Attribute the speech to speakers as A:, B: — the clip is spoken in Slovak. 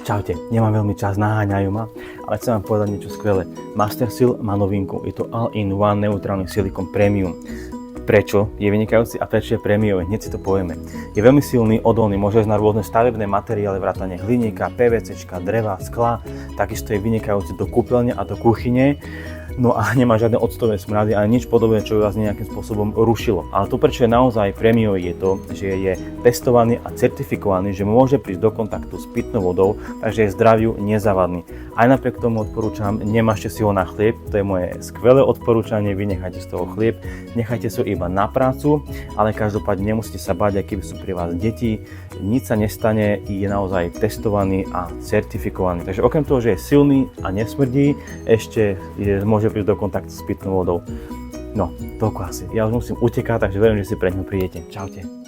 A: Čaute, nemám veľmi čas, naháňajú ma, ale chcem vám povedať niečo skvelé. Mastersil má novinku, je to all-in-one neutrálny silikon premium. Prečo je vynikajúci a prečo je prémiový? Hneď si to povieme. Je veľmi silný, odolný, môže ísť na rôzne stavebné materiály, vrátane hliníka, PVCčka, dreva, skla, takisto je vynikajúci do kúpeľne a do kuchyne. No a nemá žiadne octové smrady ani nič podobné, čo by vás nejakým spôsobom rušilo. Ale to, prečo je naozaj prémiový, je to, že je testovaný a certifikovaný, že môže prísť do kontaktu s pitnou vodou, takže je zdraviu nezavadný. Aj napriek tomu odporúčam, nemášte si ho na chlieb, to je moje skvelé odporúčanie, vynechajte z toho chlieb, nechajte si ho iba na prácu, ale každopádne nemusíte sa báť, aký sú pri vás deti, nič sa nestane, je naozaj testovaný a certifikovaný. Takže okrem toho, že je silný a nesmrdí, ešte môže prísť do kontaktu s pitnou vodou. No, toľko asi. Ja už musím utekať, takže verím, že si pre ňu prídete. Čaute.